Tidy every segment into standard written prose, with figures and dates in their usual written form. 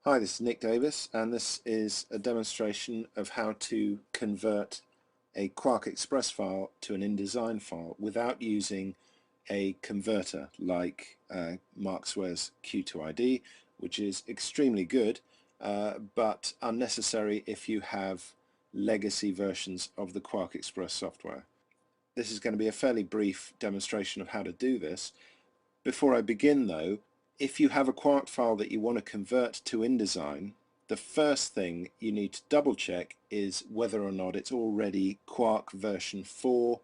Hi, this is Nick Davis, and this is a demonstration of how to convert a Quark Express file to an InDesign file without using a converter like Mark Swear's Q2ID, which is extremely good but unnecessary if you have legacy versions of the Quark Express software. This is going to be a fairly brief demonstration of how to do this. Before I begin though, if you have a Quark file that you want to convert to InDesign, the first thing you need to double check is whether or not it's already Quark version 4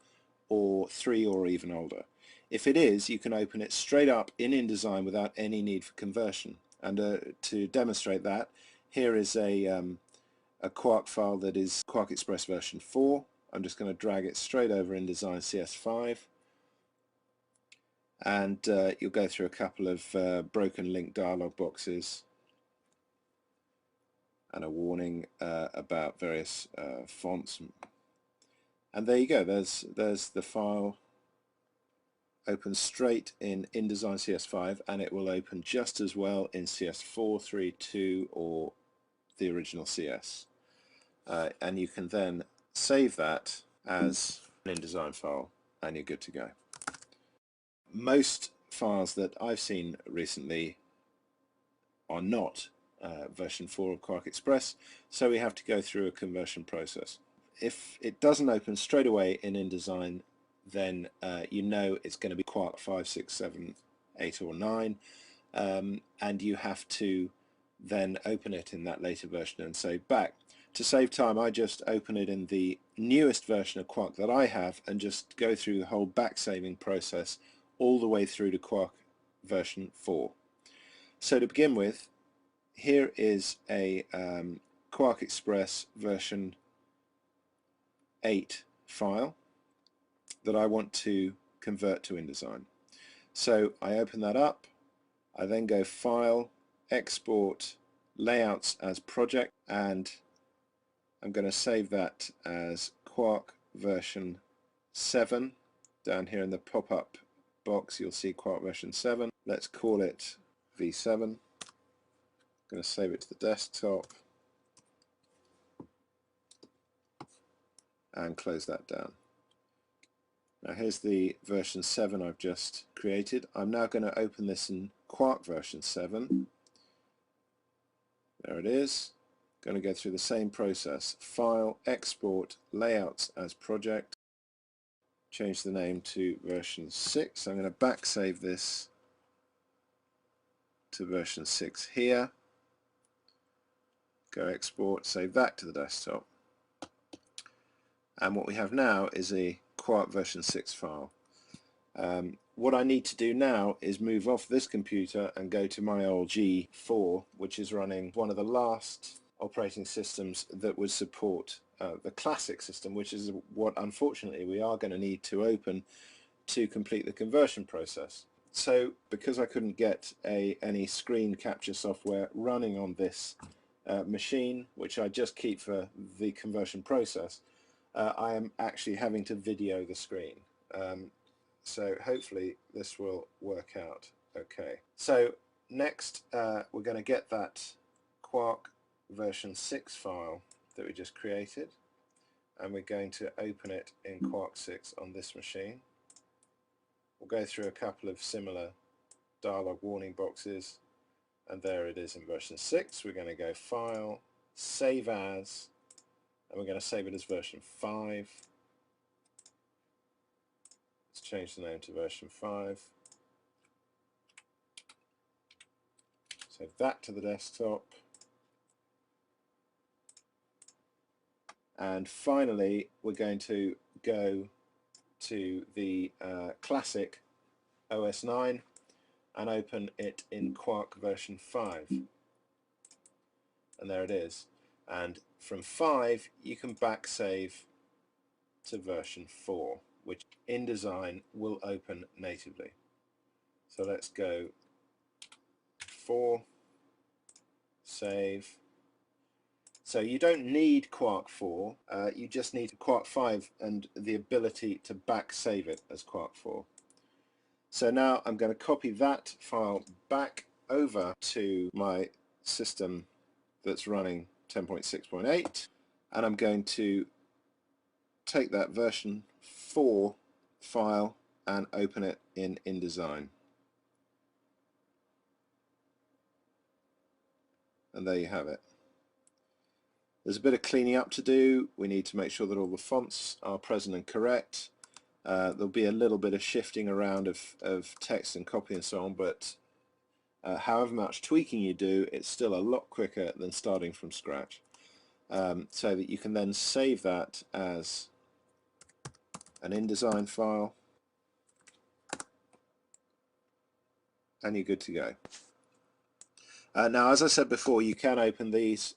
or 3 or even older. If it is, you can open it straight up in InDesign without any need for conversion. And to demonstrate that, here is a Quark file that is Quark Express version 4. I'm just going to drag it straight over InDesign CS5. And you'll go through a couple of broken link dialog boxes and a warning about various fonts, and there you go. There's the file. Opens straight in InDesign CS5, and it will open just as well in CS4, 3, 2 or the original CS, and you can then save that as an InDesign file and you're good to go. Most files that I've seen recently are not version 4 of Quark Express, so we have to go through a conversion process. If it doesn't open straight away in InDesign, then you know it's going to be Quark 5, 6, 7, 8 or 9, and you have to then open it in that later version and save back. To save time, I just open it in the newest version of Quark that I have and just go through the whole back saving process all the way through to Quark version 4. So to begin with, here is a Quark Express version 8 file that I want to convert to InDesign. So I open that up, I then go File, Export, Layouts as Project, and I'm going to save that as Quark version 7. Down here in the pop-up box you'll see Quark version 7. Let's call it V7. I'm going to save it to the desktop and close that down. Now here's the version 7 I've just created. I'm now going to open this in Quark version 7. There it is. Going to go through the same process. File, Export, Layouts as Project. Change the name to version 6. I'm going to back save this to version 6 here. Go export, save that to the desktop. And what we have now is a Quark version 6 file. What I need to do now is move off this computer and go to my old G4, which is running one of the last operating systems that would support the classic system, which is what unfortunately we are going to need to open to complete the conversion process. So because I couldn't get any screen capture software running on this machine, which I just keep for the conversion process, I am actually having to video the screen. So hopefully this will work out okay. So next we're going to get that Quark version 6 file that we just created, and we're going to open it in Quark 6 on this machine. We'll go through a couple of similar dialog warning boxes, and there it is in version 6. We're going to go File, Save As, and we're going to save it as version 5. Let's change the name to version 5. Save that to the desktop. And finally we're going to go to the classic OS 9 and open it in Quark version 5. And there it is. And from 5 you can back save to version 4, which InDesign will open natively. So let's go 4, save. So you don't need Quark 4, you just need Quark 5 and the ability to back save it as Quark 4. So now I'm going to copy that file back over to my system that's running 10.6.8, and I'm going to take that version 4 file and open it in InDesign. And there you have it. There's a bit of cleaning up to do. We need to make sure that all the fonts are present and correct. There'll be a little bit of shifting around of text and copy and so on, but however much tweaking you do, it's still a lot quicker than starting from scratch. So that you can then save that as an InDesign file, and you're good to go. Now, as I said before, you can open these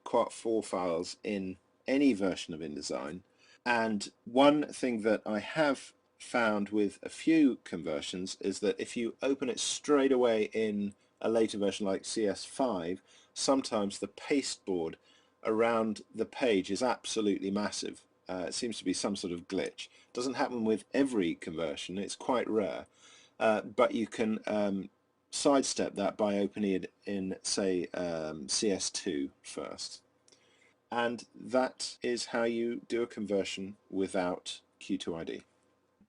Quark 4 files in any version of InDesign, and one thing that I have found with a few conversions is that if you open it straight away in a later version like CS5, sometimes the pasteboard around the page is absolutely massive. It seems to be some sort of glitch. It doesn't happen with every conversion, it's quite rare, but you can sidestep that by opening it in, say, CS2 first. And that is how you do a conversion without Q2ID.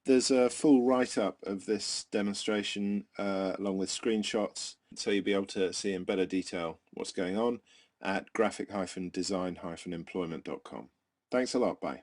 There's a full write-up of this demonstration along with screenshots, so you'll be able to see in better detail what's going on at graphic-design-employment.com. Thanks a lot, bye.